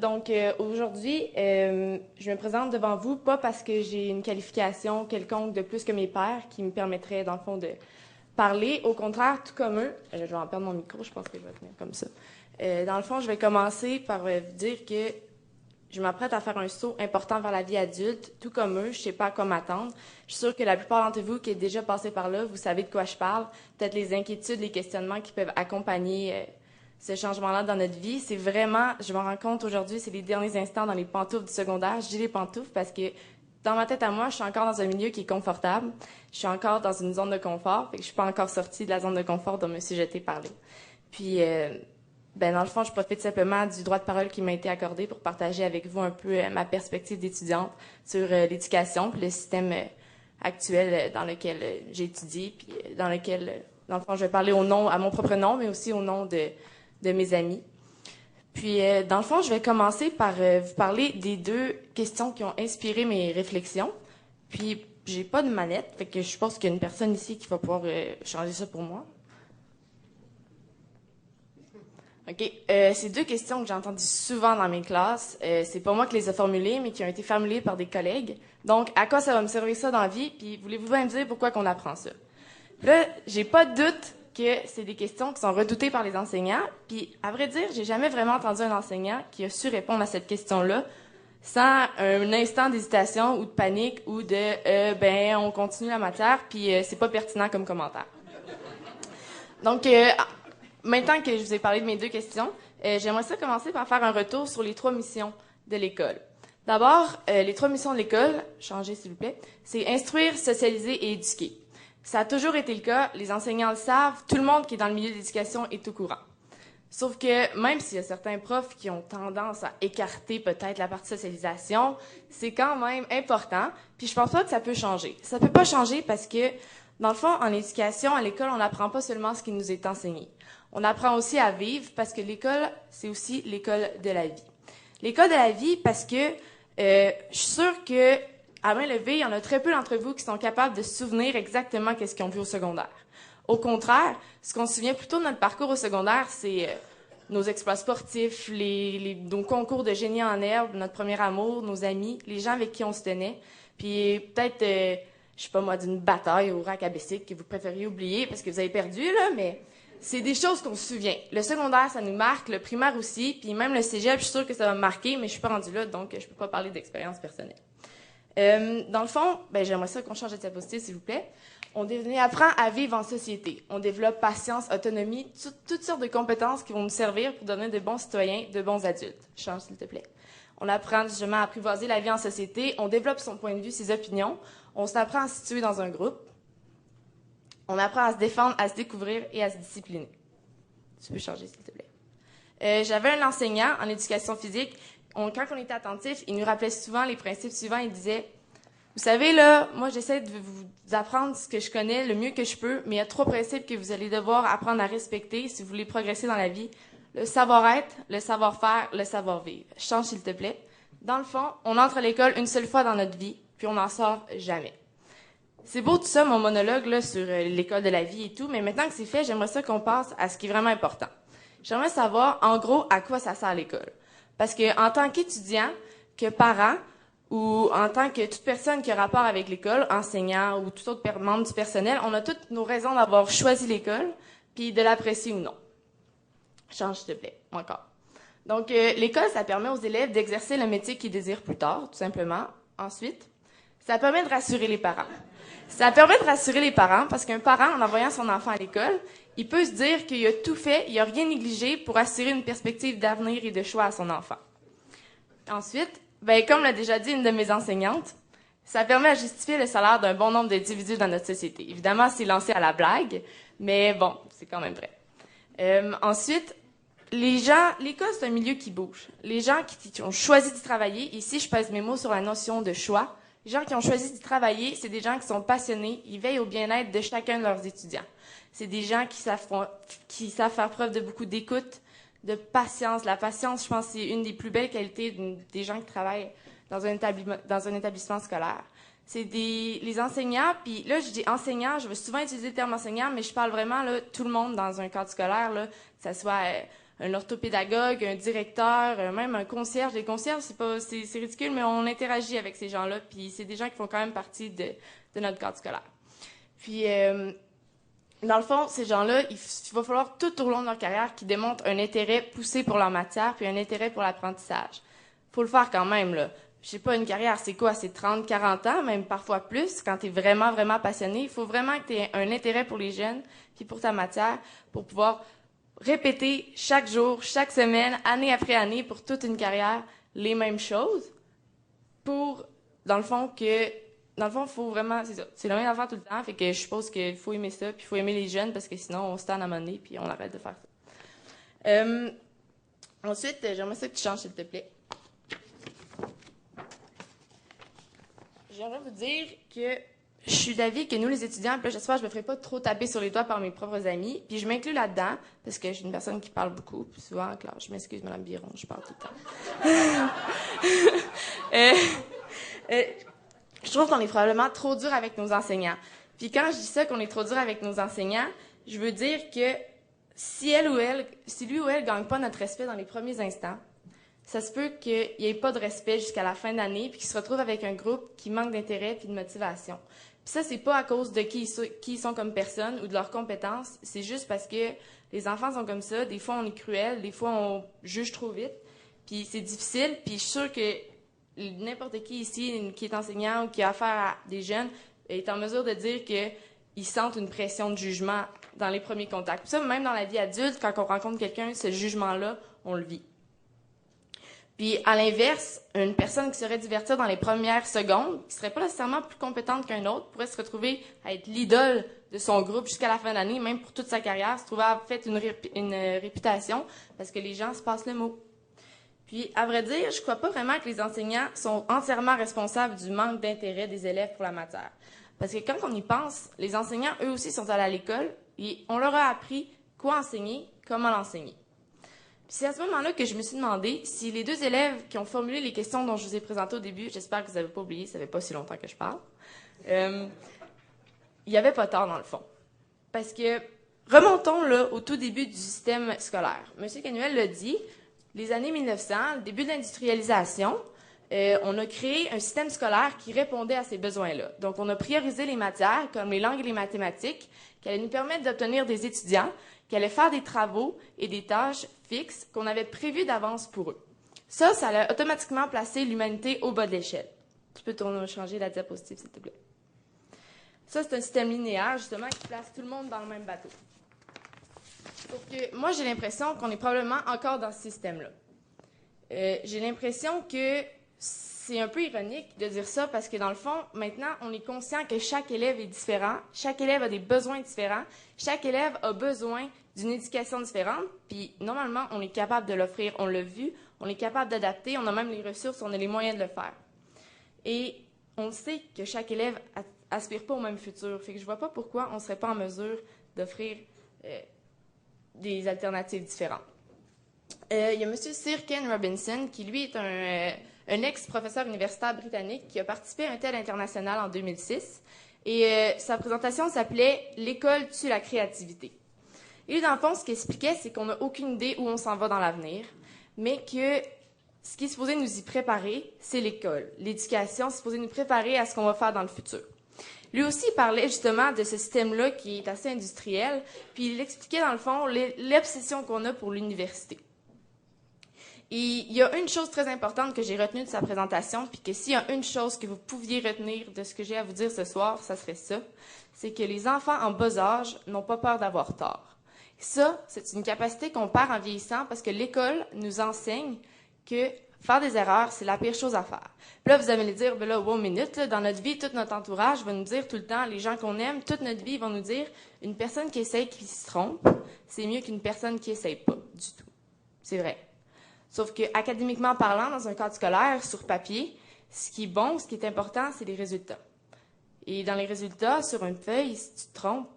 Donc, aujourd'hui, je me présente devant vous, pas parce que j'ai une qualification quelconque de plus que mes pairs qui me permettrait, dans le fond, de parler. Au contraire, tout comme eux, je vais en perdre mon micro, je pense que je vais tenir comme ça. Dans le fond, je vais commencer par vous dire que je m'apprête à faire un saut important vers la vie adulte. Tout comme eux, je ne sais pas à quoi m'attendre. Je suis sûre que la plupart d'entre vous qui êtes déjà passé par là, vous savez de quoi je parle. Peut-être les inquiétudes, les questionnements qui peuvent accompagner ce changement-là dans notre vie. C'est vraiment, je m'en rends compte aujourd'hui, c'est les derniers instants dans les pantoufles du secondaire. Je dis les pantoufles parce que dans ma tête à moi, je suis encore dans un milieu qui est confortable. Je suis encore dans une zone de confort. Fait que je suis pas encore sortie de la zone de confort dont me suis jetée parler. Puis, dans le fond, je profite simplement du droit de parole qui m'a été accordé pour partager avec vous un peu ma perspective d'étudiante sur l'éducation, puis le système actuel dans lequel j'ai étudié, puis dans lequel, dans le fond, je vais parler au nom, à mon propre nom, mais aussi au nom de mes amis. Puis, dans le fond, je vais commencer par vous parler des deux questions qui ont inspiré mes réflexions. Puis, j'ai pas de manette, fait que je pense qu'il y a une personne ici qui va pouvoir changer ça pour moi. OK. C'est deux questions que j'ai entendues souvent dans mes classes. C'est pas moi qui les ai formulées, mais qui ont été formulées par des collègues. Donc, à quoi ça va me servir ça dans la vie? Puis, voulez-vous bien me dire pourquoi qu'on apprend ça? Là, j'ai pas de doute que c'est des questions qui sont redoutées par les enseignants. Puis, à vrai dire, j'ai jamais vraiment entendu un enseignant qui a su répondre à cette question-là sans un instant d'hésitation ou de panique ou de on continue la matière, puis c'est pas pertinent comme commentaire. Donc, maintenant que je vous ai parlé de mes deux questions, j'aimerais ça commencer par faire un retour sur les trois missions de l'école. D'abord, les trois missions de l'école, changez s'il vous plaît, c'est instruire, socialiser et éduquer. Ça a toujours été le cas, les enseignants le savent, tout le monde qui est dans le milieu de l'éducation est au courant. Sauf que même s'il y a certains profs qui ont tendance à écarter peut-être la partie socialisation, c'est quand même important, puis je pense pas que ça peut changer. Ça peut pas changer parce que, dans le fond, en éducation, à l'école, on n'apprend pas seulement ce qui nous est enseigné. On apprend aussi à vivre parce que l'école, c'est aussi l'école de la vie. L'école de la vie parce que je suis sûre que à main levée, il y en a très peu d'entre vous qui sont capables de se souvenir exactement qu'est-ce qu'ils ont vu au secondaire. Au contraire, ce qu'on se souvient plutôt de notre parcours au secondaire, c'est nos exploits sportifs, nos concours de génie en herbe, notre premier amour, nos amis, les gens avec qui on se tenait, puis peut-être, je sais pas moi, d'une bataille au rack à bicycle que vous préfériez oublier parce que vous avez perdu, là, mais c'est des choses qu'on se souvient. Le secondaire, ça nous marque, le primaire aussi, puis même le cégep, je suis sûre que ça va me marquer, mais je suis pas rendue là, donc je peux pas parler d'expérience personnelle. Dans le fond, j'aimerais ça qu'on change de diapositive, s'il vous plaît. On apprend à vivre en société. On développe patience, autonomie, toutes sortes de compétences qui vont nous servir pour devenir de bons citoyens, de bons adultes. Change, s'il te plaît. On apprend justement à apprivoiser la vie en société. On développe son point de vue, ses opinions. On s'apprend à se situer dans un groupe. On apprend à se défendre, à se découvrir et à se discipliner. Tu peux changer, s'il te plaît. J'avais un enseignant en éducation physique. Quand on était attentif, il nous rappelait souvent les principes suivants. Il disait, vous savez, là, moi, j'essaie de vous apprendre ce que je connais le mieux que je peux, mais il y a trois principes que vous allez devoir apprendre à respecter si vous voulez progresser dans la vie. Le savoir-être, le savoir-faire, le savoir-vivre. Change, s'il te plaît. Dans le fond, on entre à l'école une seule fois dans notre vie, puis on n'en sort jamais. C'est beau tout ça, mon monologue là, sur l'école de la vie et tout, mais maintenant que c'est fait, j'aimerais ça qu'on passe à ce qui est vraiment important. J'aimerais savoir, en gros, à quoi ça sert l'école. Parce que en tant qu'étudiant, que parent, ou en tant que toute personne qui a rapport avec l'école, enseignant ou tout autre membre du personnel, on a toutes nos raisons d'avoir choisi l'école, puis de l'apprécier ou non. Change, s'il te plaît, encore. Donc, l'école, ça permet aux élèves d'exercer le métier qu'ils désirent plus tard, tout simplement. Ensuite, ça permet de rassurer les parents. Ça permet de rassurer les parents parce qu'un parent, en envoyant son enfant à l'école, il peut se dire qu'il a tout fait, il n'a rien négligé pour assurer une perspective d'avenir et de choix à son enfant. Ensuite, comme l'a déjà dit une de mes enseignantes, ça permet à justifier le salaire d'un bon nombre d'individus dans notre société. Évidemment, c'est lancé à la blague, mais bon, c'est quand même vrai. Ensuite, l'école, c'est un milieu qui bouge. Les gens qui ont choisi d'y travailler, ici, je pèse mes mots sur la notion de choix. Les gens qui ont choisi d'y travailler, c'est des gens qui sont passionnés, ils veillent au bien-être de chacun de leurs étudiants. C'est des gens qui savent faire preuve de beaucoup d'écoute, de patience. La patience, je pense, c'est une des plus belles qualités des gens qui travaillent dans un établissement scolaire. C'est les enseignants, puis là, je dis enseignants, je vais souvent utiliser le terme enseignant, mais je parle vraiment, là, tout le monde dans un cadre scolaire, là, que ce soit un orthopédagogue, un directeur, même un concierge. Les concierges, c'est ridicule, mais on interagit avec ces gens-là, puis c'est des gens qui font quand même partie de notre cadre scolaire. Puis, dans le fond, ces gens-là, il va falloir tout au long de leur carrière qu'ils démontrent un intérêt poussé pour leur matière, puis un intérêt pour l'apprentissage. Faut le faire quand même, là. Je sais pas, une carrière, c'est quoi? C'est 30, 40 ans, même parfois plus, quand tu es vraiment, vraiment passionné. Il faut vraiment que tu aies un intérêt pour les jeunes, puis pour ta matière, pour pouvoir répéter chaque jour, chaque semaine, année après année, pour toute une carrière, les mêmes choses, pour, dans le fond, faut vraiment, c'est ça. C'est la même affaire tout le temps, fait que je suppose qu'il faut aimer ça, puis il faut aimer les jeunes, parce que sinon, on se tanne à un moment donné, puis on arrête de faire ça. Ensuite, j'aimerais ça que tu changes, s'il te plaît. J'aimerais vous dire que je suis d'avis que nous, les étudiants, puis là, j'espère que je me ferai pas trop taper sur les doigts par mes propres amis, puis je m'inclus là-dedans, parce que je suis une personne qui parle beaucoup, puis souvent en classe, je m'excuse, Mme Biron, je parle tout le temps. Je trouve qu'on est probablement trop dur avec nos enseignants. Puis quand je dis ça, qu'on est trop dur avec nos enseignants, je veux dire que si lui ou elle gagne pas notre respect dans les premiers instants, ça se peut qu'il n'y ait pas de respect jusqu'à la fin d'année, puis qu'ils se retrouvent avec un groupe qui manque d'intérêt puis de motivation. Puis ça, c'est pas à cause de qui ils sont comme personnes ou de leurs compétences, c'est juste parce que les enfants sont comme ça. Des fois, on est cruel, des fois, on juge trop vite, puis c'est difficile, puis je suis sûre que n'importe qui ici qui est enseignant ou qui a affaire à des jeunes est en mesure de dire qu'ils sentent une pression de jugement dans les premiers contacts. Puis ça, même dans la vie adulte, quand on rencontre quelqu'un, ce jugement-là, on le vit. Puis, à l'inverse, une personne qui serait divertir dans les premières secondes, qui serait pas nécessairement plus compétente qu'un autre, pourrait se retrouver à être l'idole de son groupe jusqu'à la fin de l'année, même pour toute sa carrière, se trouver à avoir fait une réputation, parce que les gens se passent le mot. Puis, à vrai dire, je crois pas vraiment que les enseignants sont entièrement responsables du manque d'intérêt des élèves pour la matière. Parce que quand on y pense, les enseignants, eux aussi, sont allés à l'école et on leur a appris quoi enseigner, comment l'enseigner. Puis c'est à ce moment-là que je me suis demandé si les deux élèves qui ont formulé les questions dont je vous ai présentées au début, j'espère que vous n'avez pas oublié, ça fait pas si longtemps que je parle, il n'y avait pas tort dans le fond. Parce que, remontons là au tout début du système scolaire. M. Canuel l'a dit, les années 1900, le début de l'industrialisation, on a créé un système scolaire qui répondait à ces besoins-là. Donc, on a priorisé les matières, comme les langues et les mathématiques, qui allaient nous permettre d'obtenir des étudiants qui allaient faire des travaux et des tâches fixes qu'on avait prévues d'avance pour eux. Ça a automatiquement placé l'humanité au bas de l'échelle. Tu peux changer la diapositive, s'il te plaît. Ça, c'est un système linéaire, justement, qui place tout le monde dans le même bateau. Sauf que moi, j'ai l'impression qu'on est probablement encore dans ce système-là. J'ai l'impression que c'est un peu ironique de dire ça parce que, dans le fond, maintenant, on est conscient que chaque élève est différent, chaque élève a des besoins différents, chaque élève a besoin d'une éducation différente, puis normalement, on est capable de l'offrir, on l'a vu, on est capable d'adapter, on a même les ressources, on a les moyens de le faire. Et on sait que chaque élève aspire pas au même futur, fait que je vois pas pourquoi on serait pas en mesure d'offrir des alternatives différentes. Il y a M. Sir Ken Robinson, qui lui est un ex-professeur universitaire britannique qui a participé à un TED international en 2006. Et sa présentation s'appelait « L'école tue la créativité ». Et lui, dans le fond, ce qu'il expliquait, c'est qu'on n'a aucune idée où on s'en va dans l'avenir, mais que ce qui est supposé nous y préparer, c'est l'école. L'éducation, c'est supposé nous préparer à ce qu'on va faire dans le futur. Lui aussi, il parlait justement de ce système-là qui est assez industriel, puis il expliquait, dans le fond, l'obsession qu'on a pour l'université. Et il y a une chose très importante que j'ai retenue de sa présentation, puis que s'il y a une chose que vous pouviez retenir de ce que j'ai à vous dire ce soir, ça serait ça, c'est que les enfants en bas âge n'ont pas peur d'avoir tort. Ça, c'est une capacité qu'on perd en vieillissant parce que l'école nous enseigne que faire des erreurs, c'est la pire chose à faire. Puis là, vous allez me dire, ben là, wow, minute, là, dans notre vie, tout notre entourage va nous dire tout le temps, les gens qu'on aime, toute notre vie, ils vont nous dire, une personne qui essaye, qui se trompe, c'est mieux qu'une personne qui essaye pas du tout. C'est vrai. Sauf que, académiquement parlant, dans un cadre scolaire, sur papier, ce qui est bon, ce qui est important, c'est les résultats. Et dans les résultats, sur une feuille, si tu te trompes,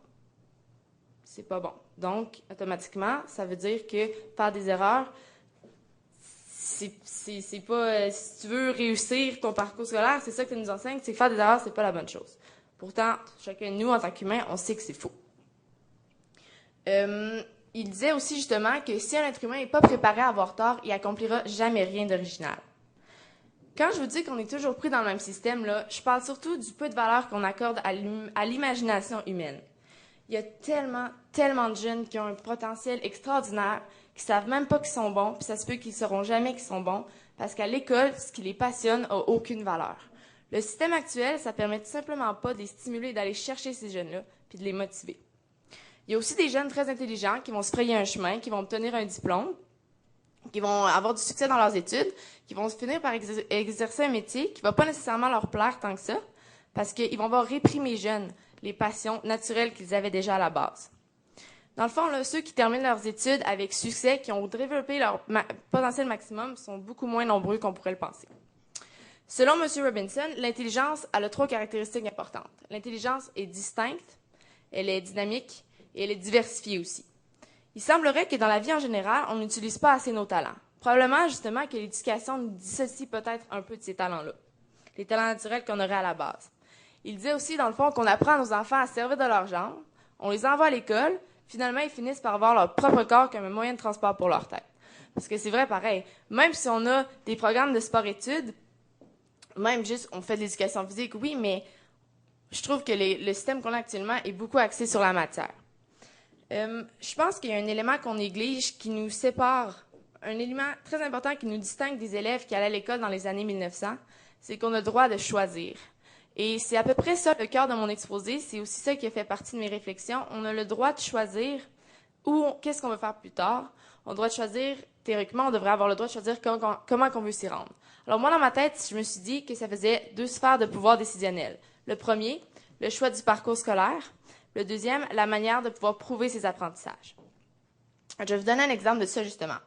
c'est pas bon. Donc, automatiquement, ça veut dire que faire des erreurs, c'est pas... si tu veux réussir ton parcours scolaire, c'est ça que tu nous enseignes, c'est que faire des erreurs, c'est pas la bonne chose. Pourtant, chacun de nous, en tant qu'humain, on sait que c'est faux. il disait aussi justement que si un être humain n'est pas préparé à avoir tort, il accomplira jamais rien d'original. Quand je vous dis qu'on est toujours pris dans le même système, là, je parle surtout du peu de valeur qu'on accorde à l'imagination humaine. Il y a tellement de jeunes qui ont un potentiel extraordinaire, qui savent même pas qu'ils sont bons, puis ça se peut qu'ils sauront jamais qu'ils sont bons, parce qu'à l'école, ce qui les passionne a aucune valeur. Le système actuel, ça permet tout simplement pas de les stimuler et d'aller chercher ces jeunes-là, puis de les motiver. Il y a aussi des jeunes très intelligents qui vont se frayer un chemin, qui vont obtenir un diplôme, qui vont avoir du succès dans leurs études, qui vont finir par exercer un métier qui va pas nécessairement leur plaire tant que ça, parce qu'ils vont avoir réprimé jeunes les passions naturelles qu'ils avaient déjà à la base. Dans le fond, là, ceux qui terminent leurs études avec succès, qui ont développé leur potentiel maximum, sont beaucoup moins nombreux qu'on pourrait le penser. Selon M. Robinson, l'intelligence a 3 caractéristiques importantes. L'intelligence est distincte, elle est dynamique et elle est diversifiée aussi. Il semblerait que dans la vie en général, on n'utilise pas assez nos talents. Probablement, justement, que l'éducation nous dissocie peut-être un peu de ces talents-là, les talents naturels qu'on aurait à la base. Il disait aussi, dans le fond, qu'on apprend à nos enfants à servir de leurs jambes, on les envoie à l'école, finalement, ils finissent par avoir leur propre corps comme un moyen de transport pour leur tête. Parce que c'est vrai, pareil, même si on a des programmes de sport-études, même juste, on fait de l'éducation physique, oui, mais je trouve que le système qu'on a actuellement est beaucoup axé sur la matière. Je pense qu'il y a un élément qu'on néglige qui nous sépare, un élément très important qui nous distingue des élèves qui allaient à l'école dans les années 1900, c'est qu'on a le droit de choisir. Et c'est à peu près ça le cœur de mon exposé, c'est aussi ça qui a fait partie de mes réflexions. On a le droit de choisir qu'est-ce qu'on veut faire plus tard. On a le droit de choisir, théoriquement, on devrait avoir le droit de choisir comment on veut s'y rendre. Alors moi, dans ma tête, je me suis dit que ça faisait 2 sphères de pouvoir décisionnel. Le premier, le choix du parcours scolaire. Le deuxième, la manière de pouvoir prouver ses apprentissages. Je vais vous donner un exemple de ça, justement.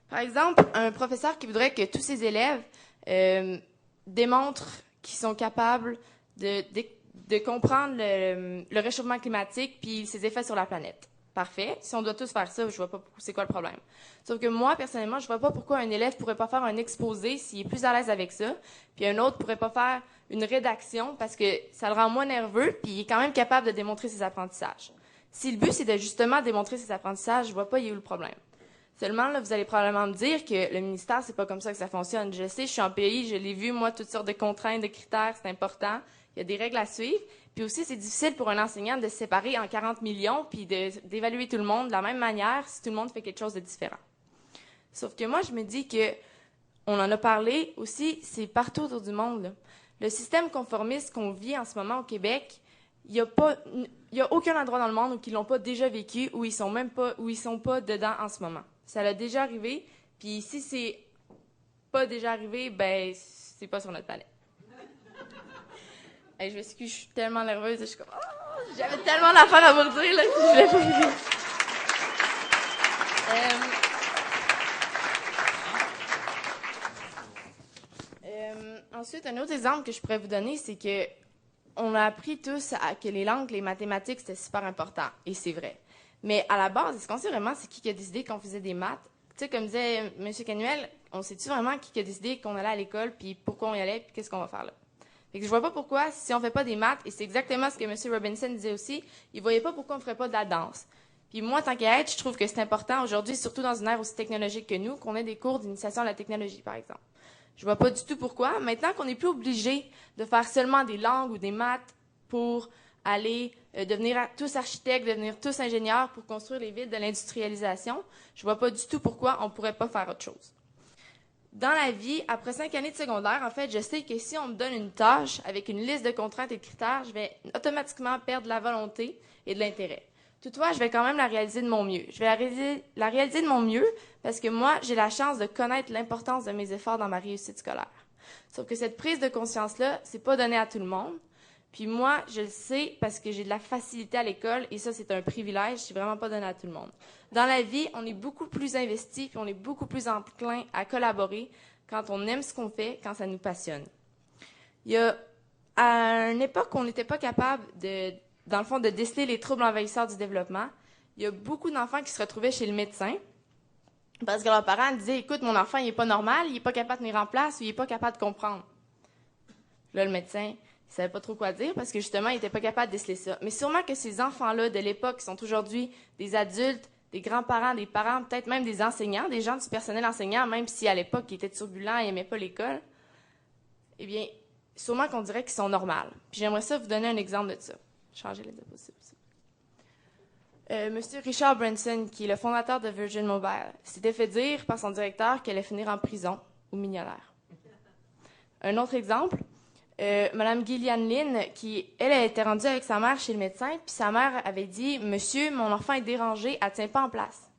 Par exemple, un professeur qui voudrait que tous ses élèves démontrent qu'ils sont capables de comprendre le réchauffement climatique puis ses effets sur la planète. Parfait. Si on doit tous faire ça, je vois pas c'est quoi le problème. Sauf que moi, personnellement, je vois pas pourquoi un élève pourrait pas faire un exposé s'il est plus à l'aise avec ça, puis un autre pourrait pas faire une rédaction parce que ça le rend moins nerveux, puis il est quand même capable de démontrer ses apprentissages. Si le but, c'est de justement démontrer ses apprentissages, je vois pas il y a où le problème. Seulement, là, vous allez probablement me dire que le ministère, c'est pas comme ça que ça fonctionne. Je sais, je suis en pays, je l'ai vu, moi, toutes sortes de contraintes, de critères, c'est important. Il y a des règles à suivre. Puis aussi, c'est difficile pour un enseignant de se séparer en 40 millions puis d'évaluer tout le monde de la même manière si tout le monde fait quelque chose de différent. Sauf que moi, je me dis que, on en a parlé aussi, c'est partout autour du monde, là. Le système conformiste qu'on vit en ce moment au Québec, il y a aucun endroit dans le monde où ils l'ont pas déjà vécu, où ils sont pas dedans en ce moment. Ça l'a déjà arrivé, puis si c'est pas déjà arrivé, ben c'est pas sur notre planète. Hey, je m'excuse, je suis tellement nerveuse, je suis comme j'avais tellement d'affaires à vous dire là que je voulais pas y aller. Ensuite, un autre exemple que je pourrais vous donner, c'est que on a appris tous que les langues, les mathématiques, c'était super important, et c'est vrai. Mais à la base, est-ce qu'on sait vraiment c'est qui a décidé qu'on faisait des maths? Tu sais, comme disait M. Canuel, on sait-tu vraiment qui a décidé qu'on allait à l'école, puis pourquoi on y allait, puis qu'est-ce qu'on va faire là? Fait que je vois pas pourquoi, si on fait pas des maths, et c'est exactement ce que M. Robinson disait aussi, il voyait pas pourquoi on ferait pas de la danse. Puis moi, tant qu'à être, je trouve que c'est important aujourd'hui, surtout dans une ère aussi technologique que nous, qu'on ait des cours d'initiation à la technologie, par exemple. Je vois pas du tout pourquoi. Maintenant qu'on n'est plus obligé de faire seulement des langues ou des maths pour aller devenir tous architectes, devenir tous ingénieurs pour construire les villes de l'industrialisation, je vois pas du tout pourquoi on pourrait pas faire autre chose. Dans la vie, après 5 années de secondaire, en fait, je sais que si on me donne une tâche avec une liste de contraintes et de critères, je vais automatiquement perdre la volonté et de l'intérêt. Toutefois, je vais quand même la réaliser de mon mieux. Je vais la réaliser de mon mieux parce que moi, j'ai la chance de connaître l'importance de mes efforts dans ma réussite scolaire. Sauf que cette prise de conscience-là, c'est pas donné à tout le monde. Puis moi, je le sais parce que j'ai de la facilité à l'école et ça, c'est un privilège, c'est vraiment pas donné à tout le monde. Dans la vie, on est beaucoup plus investi puis on est beaucoup plus enclin à collaborer quand on aime ce qu'on fait, quand ça nous passionne. Il y a, à une époque, on n'était pas capable dans le fond, de déceler les troubles envahisseurs du développement. Il y a beaucoup d'enfants qui se retrouvaient chez le médecin parce que leurs parents disaient « Écoute, mon enfant, il est pas normal, il est pas capable de venir en place ou il est pas capable de comprendre. » Là, le médecin, il savait pas trop quoi dire parce que justement, il était pas capable de déceler ça. Mais sûrement que ces enfants-là de l'époque qui sont aujourd'hui des adultes des grands-parents, des parents, peut-être même des enseignants, des gens du personnel enseignant, même si à l'époque ils étaient turbulents et n'aimaient pas l'école, eh bien, sûrement qu'on dirait qu'ils sont normales. Puis j'aimerais ça vous donner un exemple de ça. Changer les diapositives. Monsieur Richard Branson, qui est le fondateur de Virgin Mobile, s'était fait dire par son directeur qu'elle allait finir en prison ou millionnaire. Un autre exemple, Madame Gillian Lynn, qui, elle était rendue avec sa mère chez le médecin, puis sa mère avait dit « Monsieur, mon enfant est dérangé, elle ne tient pas en place. »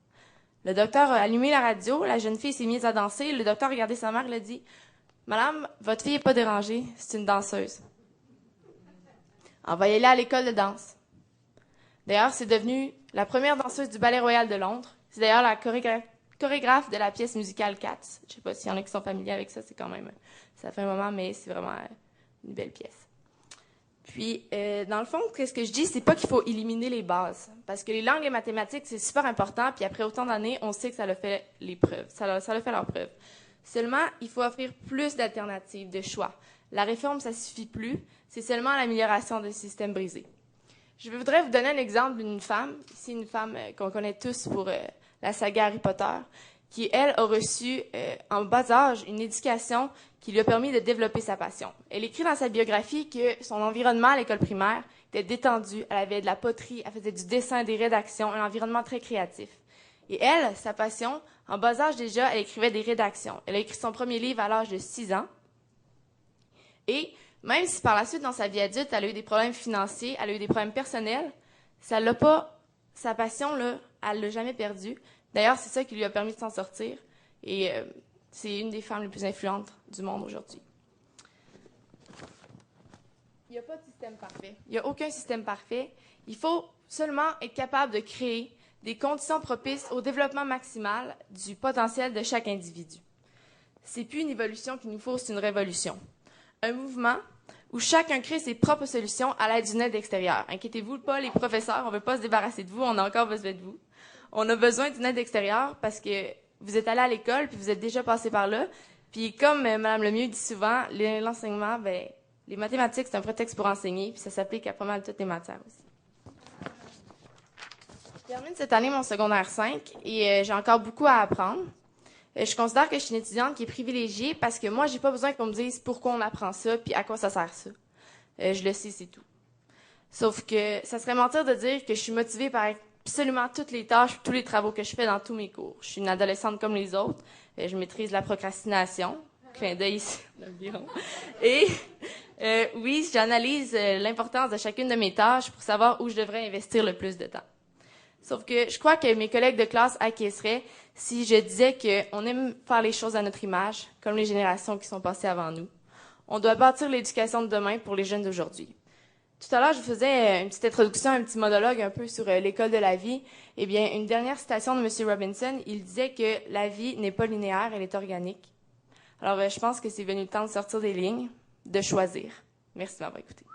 Le docteur a allumé la radio, la jeune fille s'est mise à danser, le docteur a regardé sa mère et a dit « Madame, votre fille n'est pas dérangée, c'est une danseuse. Envoyez-la à l'école de danse. » D'ailleurs, c'est devenu la première danseuse du Ballet Royal de Londres. C'est d'ailleurs la chorégraphe de la pièce musicale Cats. Je ne sais pas s'il y en a qui sont familiers avec ça, c'est quand même... Ça fait un moment, mais c'est vraiment une belle pièce. Puis, dans le fond, ce que je dis, c'est pas qu'il faut éliminer les bases. Parce que les langues et les mathématiques, c'est super important, puis après autant d'années, on sait que ça a fait les preuves. Ça a fait leurs preuves. Seulement, il faut offrir plus d'alternatives, de choix. La réforme, ça suffit plus. C'est seulement l'amélioration des systèmes brisés. Je voudrais vous donner un exemple d'une femme, ici une femme qu'on connaît tous pour la saga Harry Potter, qui, elle, a reçu en bas âge une éducation qui lui a permis de développer sa passion. Elle écrit dans sa biographie que son environnement à l'école primaire était détendu, elle avait de la poterie, elle faisait du dessin, des rédactions, un environnement très créatif. Et elle, sa passion, en bas âge déjà, elle écrivait des rédactions. Elle a écrit son premier livre à l'âge de 6 ans. Et même si par la suite, dans sa vie adulte, elle a eu des problèmes financiers, elle a eu des problèmes personnels, ça l'a pas, sa passion, là, elle l'a jamais perdue. D'ailleurs, c'est ça qui lui a permis de s'en sortir. Et c'est une des femmes les plus influentes du monde aujourd'hui. Il n'y a pas de système parfait. Il n'y a aucun système parfait. Il faut seulement être capable de créer des conditions propices au développement maximal du potentiel de chaque individu. C'est plus une évolution qu'il nous faut, c'est une révolution. Un mouvement où chacun crée ses propres solutions à l'aide d'une aide extérieure. Inquiétez-vous pas, les professeurs, on ne veut pas se débarrasser de vous, on a encore besoin de vous. On a besoin d'une aide extérieure parce que vous êtes allé à l'école, puis vous êtes déjà passé par là. Puis comme Mme Lemieux dit souvent, l'enseignement, les mathématiques, c'est un prétexte pour enseigner, puis ça s'applique à pas mal toutes les matières aussi. Je termine cette année mon secondaire 5 et j'ai encore beaucoup à apprendre. Je considère que je suis une étudiante qui est privilégiée parce que moi, j'ai pas besoin qu'on me dise pourquoi on apprend ça puis à quoi ça sert ça. Je le sais, c'est tout. Sauf que ça serait mentir de dire que je suis motivée par absolument toutes les tâches, tous les travaux que je fais dans tous mes cours. Je suis une adolescente comme les autres. Je maîtrise la procrastination. Clin d'œil ici, l'environ. Et oui, j'analyse l'importance de chacune de mes tâches pour savoir où je devrais investir le plus de temps. Sauf que je crois que mes collègues de classe acquiesceraient si je disais qu'on aime faire les choses à notre image, comme les générations qui sont passées avant nous. On doit bâtir l'éducation de demain pour les jeunes d'aujourd'hui. Tout à l'heure, je vous faisais une petite introduction, un petit monologue un peu sur l'école de la vie. Eh bien, une dernière citation de M. Robinson, il disait que la vie n'est pas linéaire, elle est organique. Alors, je pense que c'est venu le temps de sortir des lignes, de choisir. Merci de m'avoir écouté.